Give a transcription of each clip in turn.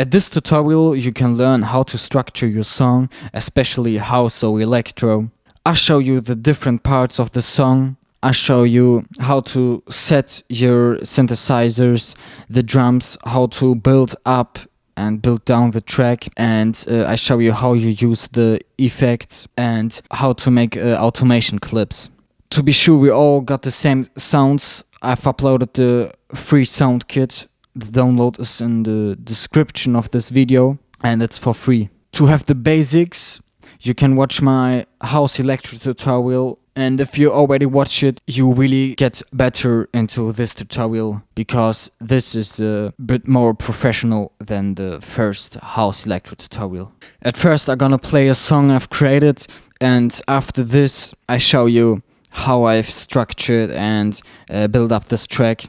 At this tutorial you can learn how to structure your song, especially house or electro. I show you the different parts of the song. I show you how to set your synthesizers, the drums, how to build up and build down the track, and I show you how you use the effects and how to make automation clips. To be sure we all got the same sounds, I've uploaded the free sound kit. The download is in the description of this video and it's for free. To have the basics, you can watch my house electro tutorial, and if you already watch it, you really get better into this tutorial, because this is a bit more professional than the first house electro tutorial. At first I'm gonna play a song I've created, and after this I show you how I've structured and built up this track.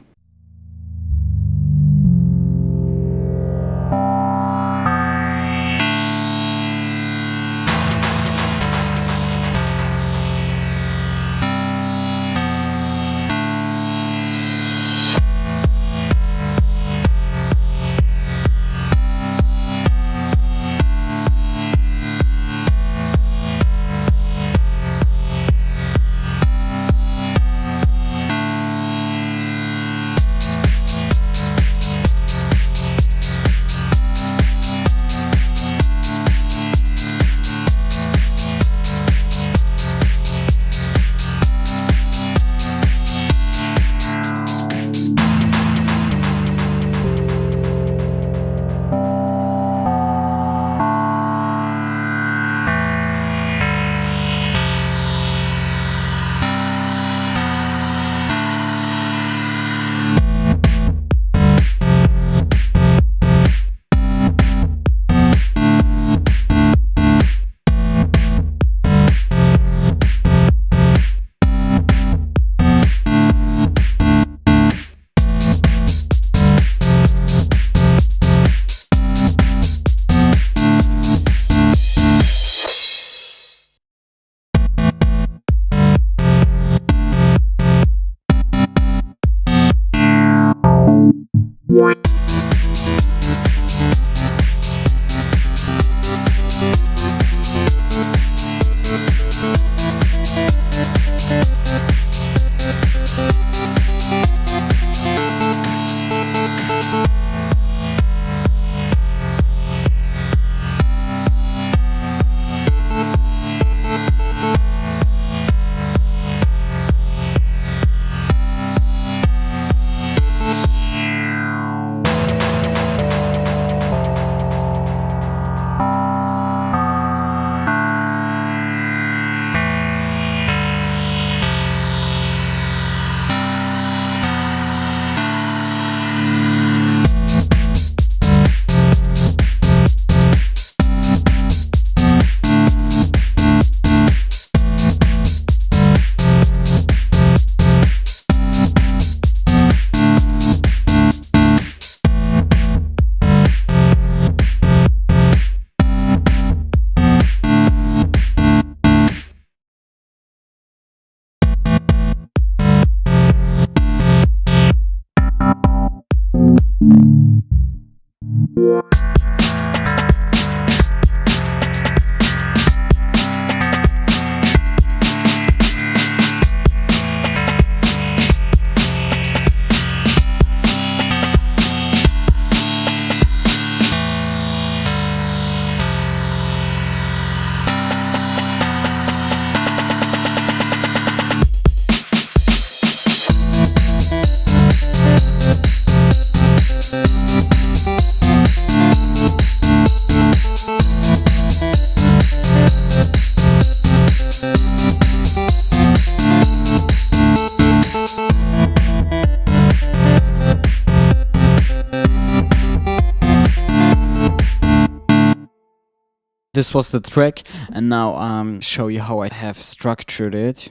This was the track, and now show you how I have structured it.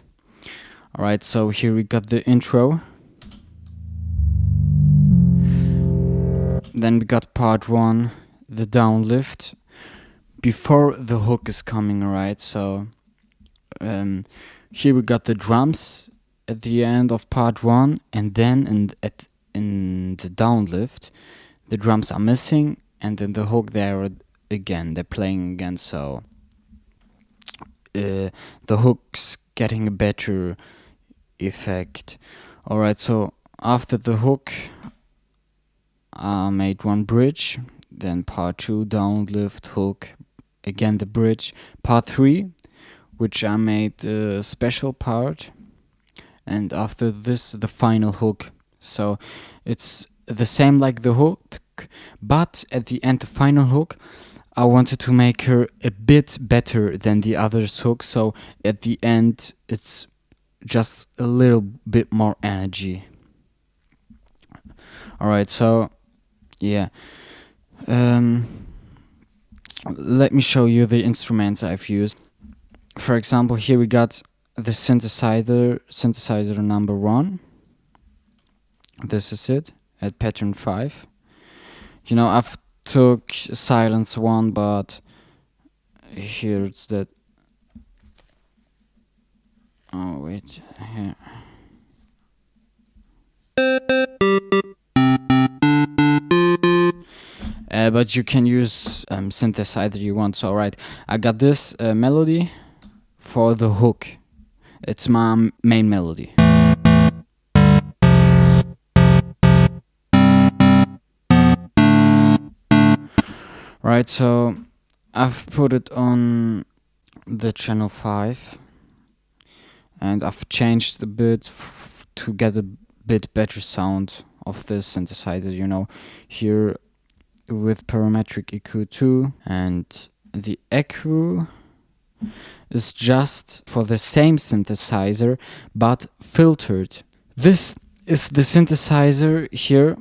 Alright, so here we got the intro. Then we got part 1, the downlift, before the hook is coming, alright? So here we got the drums at the end of part 1, and then in the downlift the drums are missing, and then the hook there again, they're playing again, so the hook's getting a better effect. Alright, so after the hook I made one bridge, then part 2 down, lift, hook, again the bridge, part 3 which I made a special part, and after this the final hook. So it's the same like the hook, but at the end the final hook I wanted to make her a bit better than the others hook, so at the end it's just a little bit more energy. Alright, so yeah, let me show you the instruments I've used. For example, here we got the synthesizer number 1. This is it at pattern 5. You know, I've took silence 1, but here it's that. Oh wait, here. But you can use synthesizer you want. So alright, I got this melody for the hook. It's my main melody. Right, so I've put it on the channel 5 and I've changed a bit to get a bit better sound of this synthesizer, you know, here with parametric EQ 2, and the EQ is just for the same synthesizer but filtered. This is the synthesizer here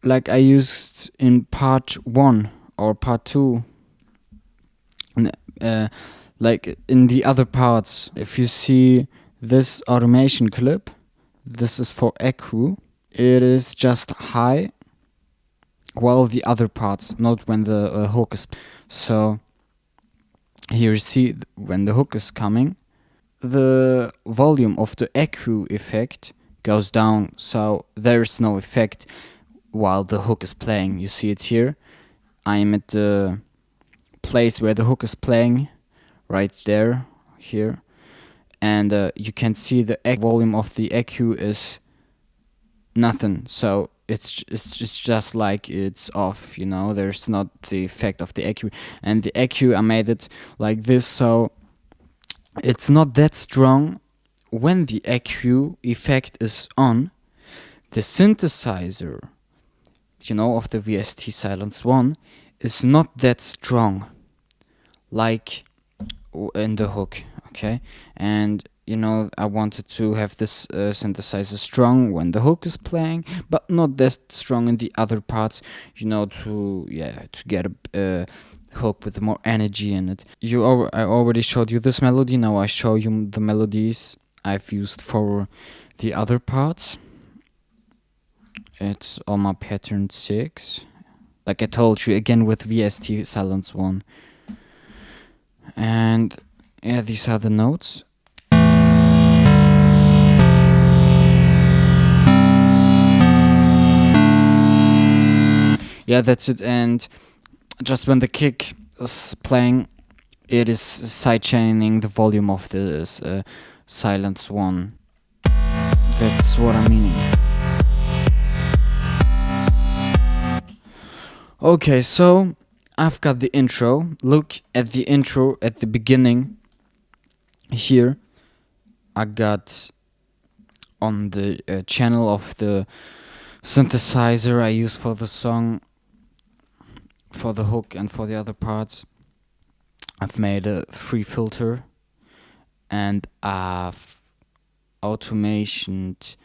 like I used in part 1 or part 2, like in the other parts. If you see this automation clip, this is for EQ. It is just high, while the other parts, not when the hook is. So here you see when the hook is coming, the volume of the EQ effect goes down, so there's no effect while the hook is playing. You see it here. I'm at the place where the hook is playing, right there, here, and you can see the volume of the EQ is nothing. So it's just like it's off, you know. There's not the effect of the EQ, and the EQ I made it like this, so it's not that strong. When the EQ effect is on, the synthesizer, you know, of the VST Silence 1 is not that strong like in the hook, okay? And you know, I wanted to have this synthesizer strong when the hook is playing, but not that strong in the other parts, you know, to get a hook with more energy in it. I already showed you this melody. Now I show you the melodies I've used for the other parts. It's on my pattern 6, like I told you, again with VST Silence 1. And yeah, these are the notes. Yeah, that's it. And just when the kick is playing, it is sidechaining the volume of this Silence 1. That's what I'm meaning. Okay, so I've got the intro. Look at the intro at the beginning. Here I got on the channel of the synthesizer I use for the song, for the hook and for the other parts, I've made a free filter, and I've automationed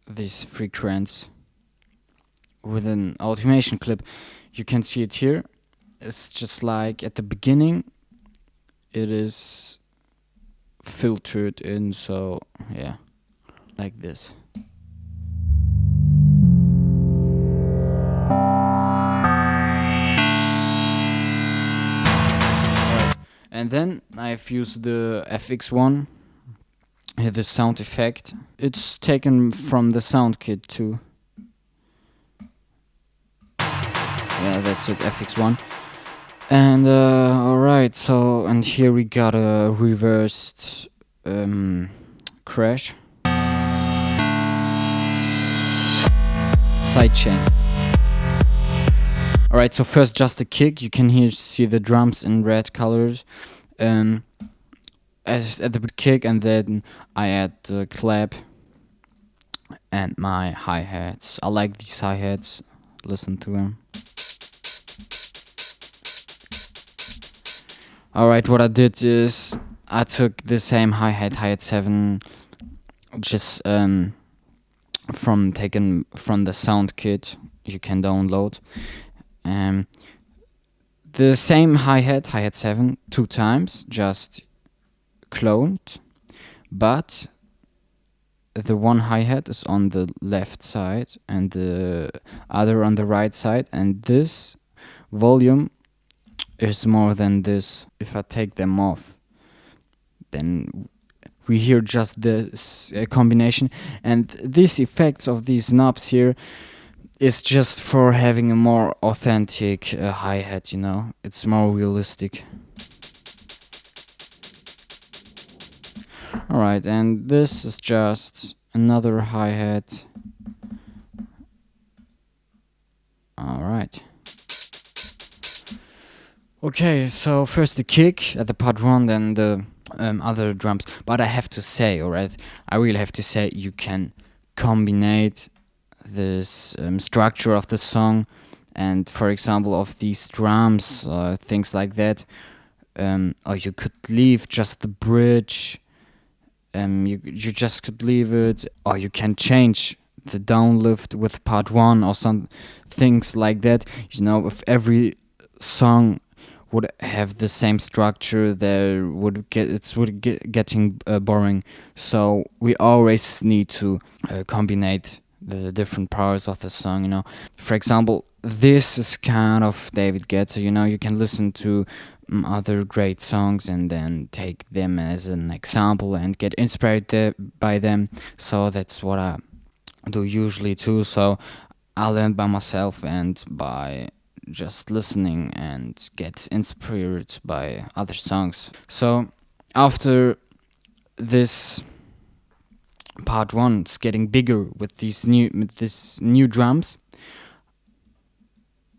these frequencies with an automation clip. You can see it here. It's just like at the beginning it is filtered in, so yeah, like this. And then I've used the FX1, the sound effect. It's taken from the sound kit too. Yeah, that's it, FX1. And alright, so, and here we got a reversed crash. Sidechain. Alright, so first just the kick. You can here see the drums in red colors. As at the kick, and then I add the clap and my hi-hats. I like these hi-hats. Listen to them. Alright, what I did is I took the same hi-hat 7, just taken from the sound kit you can download. The same hi-hat 7 2 times, just cloned, but the one hi-hat is on the left side and the other on the right side, and this volume is more than this. If I take them off, then we hear just this combination, and these effects of these knobs here is just for having a more authentic hi-hat, you know, it's more realistic. Alright, and this is just another hi-hat. Alright. Okay, so first the kick at the part 1, then the other drums. But I have to say, alright, I really have to say, you can combine this structure of the song, and for example of these drums, things like that, or you could leave just the bridge. You just could leave it, or you can change the downlift with part 1 or some things like that. You know, if every song would have the same structure, there would getting boring. So we always need to combine the different parts of the song. You know, for example, this is kind of David Guetta. You know, you can listen to other great songs and then take them as an example and get inspired by them. So that's what I do usually too. So I learn by myself and by just listening and get inspired by other songs. So after this part 1 is getting bigger with this new drums,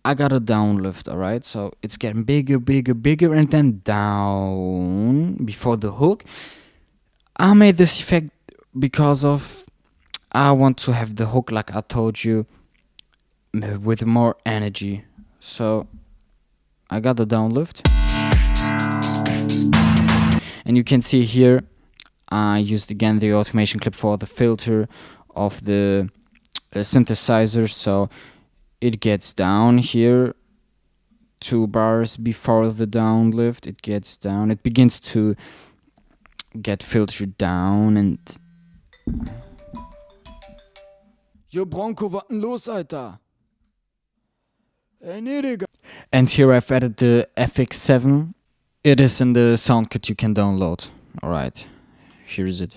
I got a downlift, alright? So it's getting bigger, and then down before the hook. I made this effect because of I want to have the hook, like I told you, with more energy. So I got the downlift. And you can see here, I used again the automation clip for the filter of the synthesizer. So it gets down here 2 bars before the downlift. It gets down. It begins to get filtered down and. Yo, Bronco, was denn los, Alter? Ey, nee, Digga. And here I've added the FX7. It is in the sound kit you can download. Alright, here is it.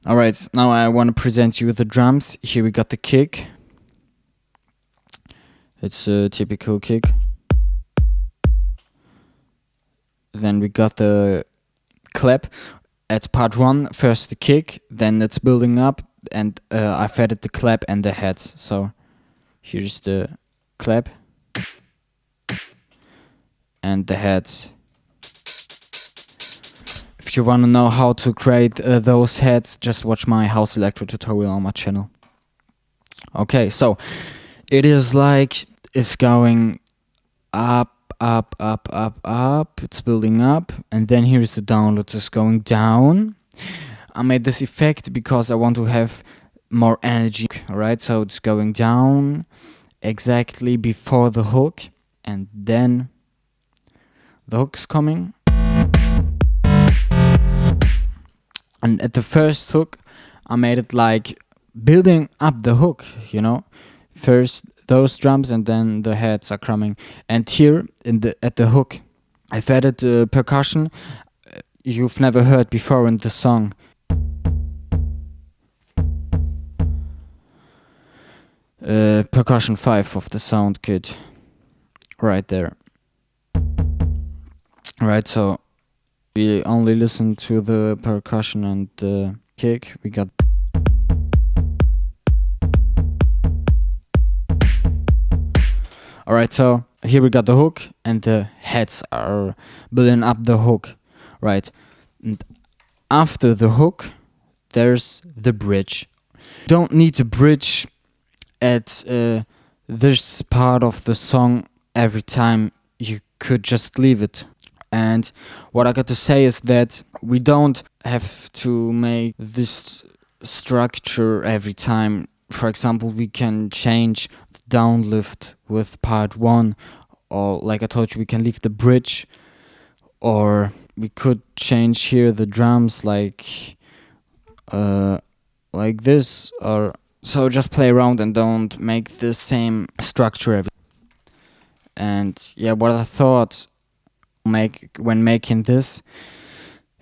Alright, now I want to present you the drums. Here we got the kick. It's a typical kick. Then we got the clap. At part 1, first the kick, then it's building up, and I've added the clap and the heads. So here's the clap and the heads. If you want to know how to create those heads, just watch my house electro tutorial on my channel. Okay, so it is like it's going up, it's building up, and then here's the download, it's going down. I made this effect because I want to have more energy, alright? So it's going down exactly before the hook, and then the hook's coming. And at the first hook, I made it like building up the hook, you know? First those drums and then the heads are coming. And here at the hook, I've added percussion you've never heard before in the song. percussion 5 of the sound kit right there. Right, so we only listen to the percussion and the kick. We got alright, so here we got the hook and the heads are building up the hook, right? And after the hook, there's the bridge. Don't need to bridge at this part of the song every time. You could just leave it. And what I got to say is that we don't have to make this structure every time. For example, we can change the downlift with part 1, or like I told you, we can leave the bridge, or we could change here the drums like this, or so just play around and don't make the same structure every. And yeah, what I thought when making this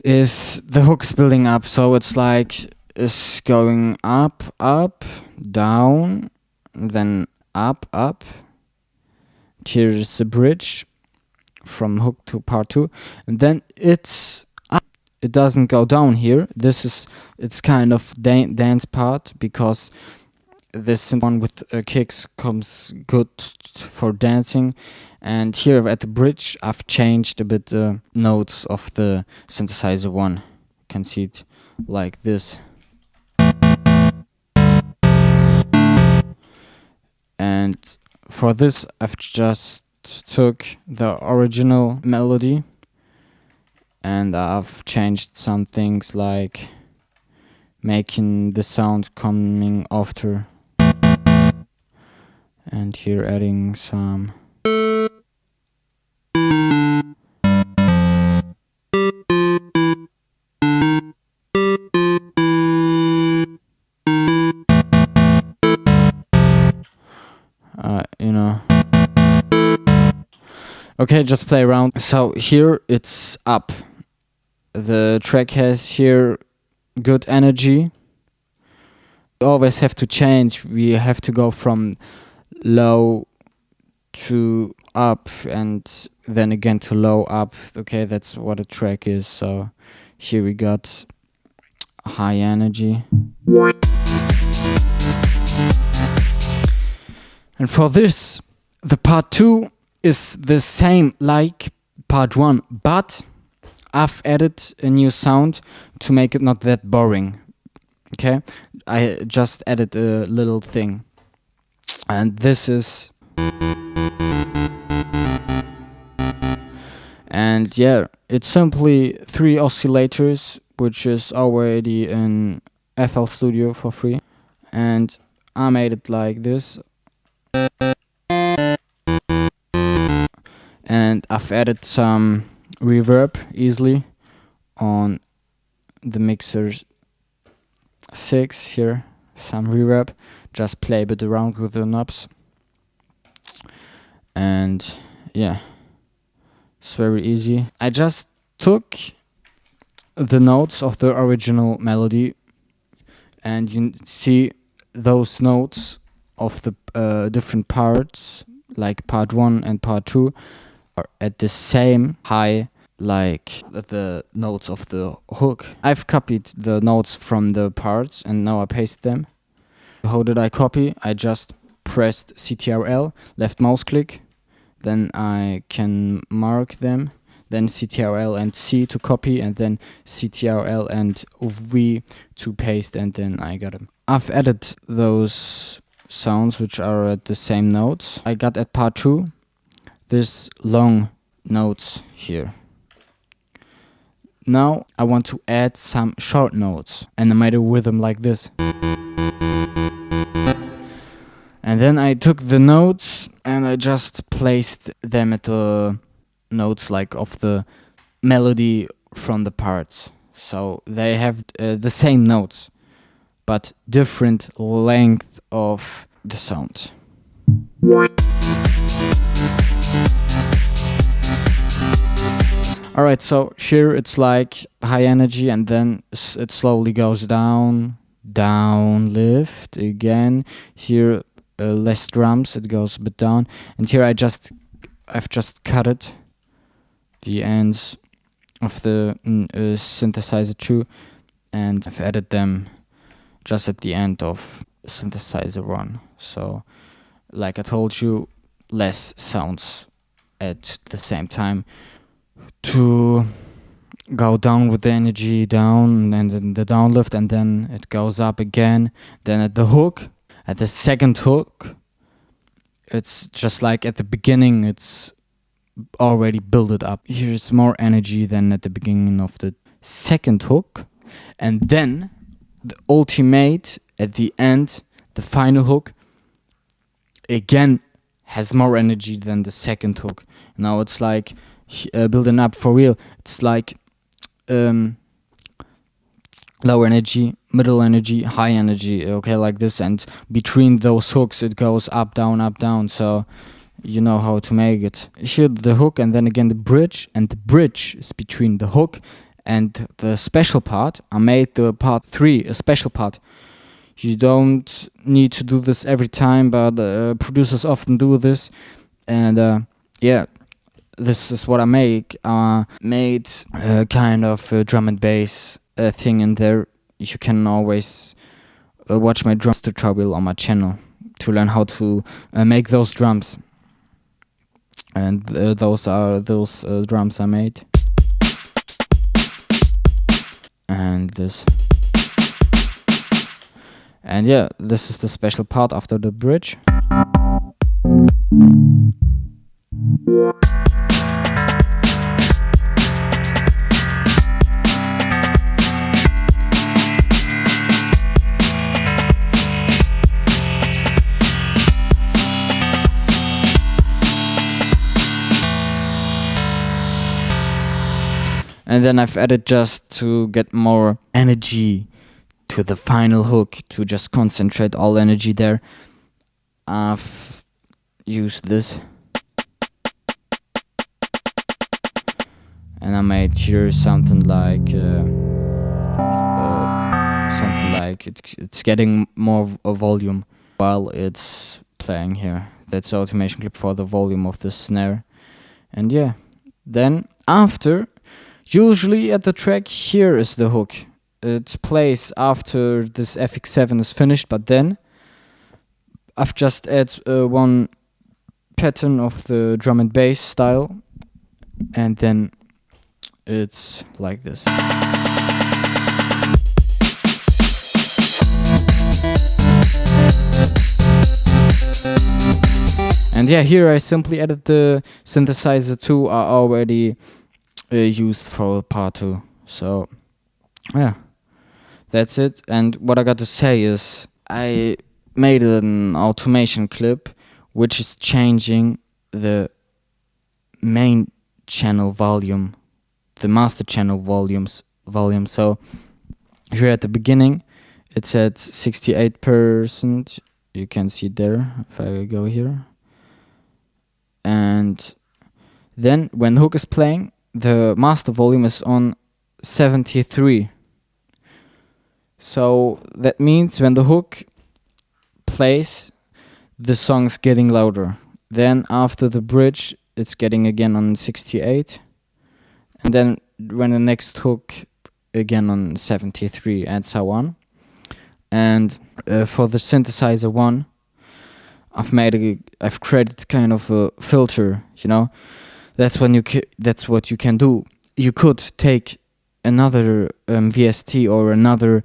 is the hook's building up, so it's like it's going up, down, then up. Here's the bridge from hook to part 2, and then it's up. It doesn't go down here. It's kind of dance part, because this one with kicks comes good for dancing. And here at the bridge, I've changed a bit the notes of the synthesizer one. You can see it like this. And for this, I've just took the original melody and I've changed some things, like making the sound coming after, and here adding some okay, just play around. So here it's up. The track has here good energy. We always have to change. We have to go from low to up and then again to low up. Okay, that's what a track is. So here we got high energy. And for this, the part 2 is the same like part 1, but I've added a new sound to make it not that boring. Okay, I just added a little thing, and this is, and yeah, it's simply 3 oscillators, which is already in FL Studio for free, and I made it like this. And I've added some reverb easily on the mixer 6 here, some reverb. Just play a bit around with the knobs. And yeah, it's very easy. I just took the notes of the original melody, and you see those notes of the different parts, like part 1 and part 2, are at the same high like the notes of the hook. I've copied the notes from the parts and now I paste them. How did I copy? I just pressed CTRL, left mouse click, then I can mark them, then CTRL and C to copy, and then CTRL and V to paste, and then I got them. I've added those sounds which are at the same notes. I got at part 2 this long notes here. Now I want to add some short notes, and I made a rhythm like this. And then I took the notes and I just placed them at the notes like of the melody from the parts. So they have the same notes, but different length of the sound. Alright, so here it's like high energy, and then it slowly goes down, down, lift again. Here less drums, it goes a bit down. And here I've just cut it, the ends of the synthesizer 2, and I've added them just at the end of synthesizer 1. So like I told you, less sounds at the same time to go down with the energy down, and then the downlift, and then it goes up again. Then at the hook, at the second hook, it's just like at the beginning, it's already built it up. Here's more energy than at the beginning of the second hook. And then the ultimate at the end, the final hook, again has more energy than the second hook. Now it's like building up for real. It's like low energy, middle energy, high energy, okay, like this. And between those hooks it goes up, down. So you know how to make it. Here the hook, and then again the bridge, and the bridge is between the hook and the special part. I made the part 3 a special part. You don't need to do this every time, but producers often do this. And yeah, this is what I make. Made a kind of drum and bass thing in there. You can always watch my drums tutorial on my channel to learn how to make those drums. And those are those drums I made. And this. And yeah, this is the special part after the bridge. And then I've added, just to get more energy to the final hook, to just concentrate all energy there, I've used this. And I made here something like it's getting more volume while it's playing here. That's the automation clip for the volume of the snare. And yeah, then after, usually at the track, here is the hook. It plays after this FX7 is finished, but then I've just added one pattern of the drum and bass style, and then it's like this. And yeah, here I simply added the synthesizer 2 I already used for part 2. So yeah, that's it. And what I got to say is, I made an automation clip which is changing the main channel volume, the master channel volume. So here at the beginning it's at 68%. You can see there if I go here. And then when the hook is playing, the master volume is on 73. So that means when the hook plays, the song's getting louder. Then after the bridge, it's getting again on 68. And then when the next hook, again on 73, and so on. And for the synthesizer 1, I've created kind of a filter, you know. That's what you can do. You could take another VST or another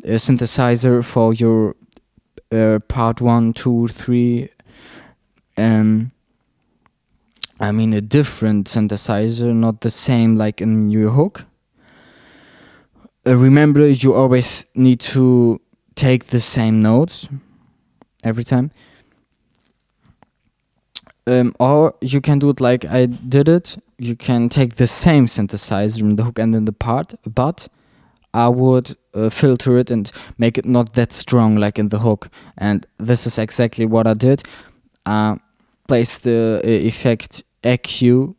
synthesizer for your part 1, 2, 3. I mean a different synthesizer, not the same like in your hook. Remember, you always need to take the same notes every time. Or you can do it like I did it. You can take the same synthesizer in the hook and in the part, but I would filter it and make it not that strong like in the hook. And this is exactly what I did. Place the effect EQ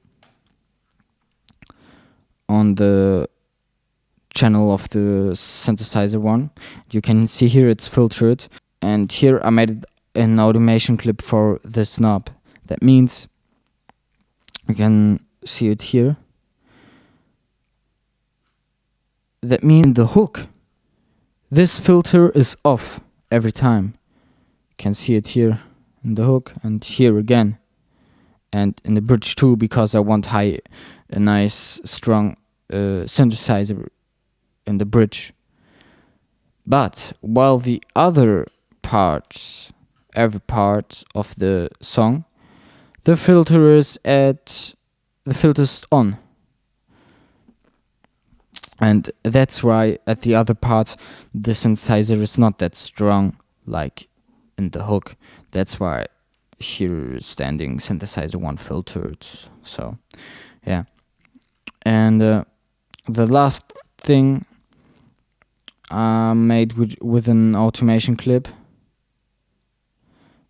on the channel of the synthesizer 1. You can see here it's filtered, and here I made it an automation clip for this knob. That means you can see it here. That means in the hook, this filter is off every time. You can see it here in the hook and here again. And in the bridge too, because I want a nice strong synthesizer in the bridge. But while the other parts, every part of the song, the filter's on. And that's why at the other parts the synthesizer is not that strong like in the hook. That's why here standing synthesizer 1 filtered. So yeah. And the last thing I made with an automation clip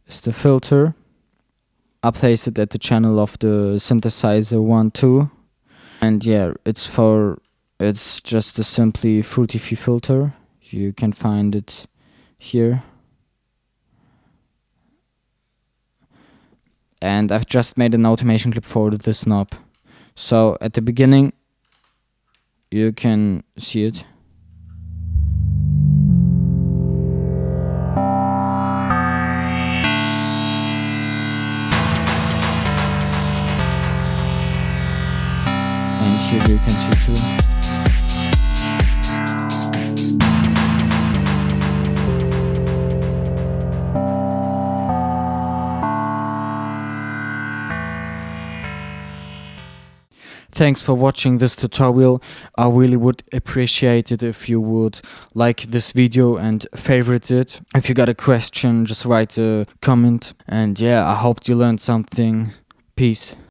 is the filter. I placed it at the channel of the synthesizer 1 2. And yeah, it's just a simply Fruity filter. You can find it here. And I've just made an automation clip for this knob. So at the beginning you can see it. And here you can see too. Thanks for watching this tutorial. I really would appreciate it if you would like this video and favorite it. If you got a question, just write a comment. And yeah, I hope you learned something. Peace.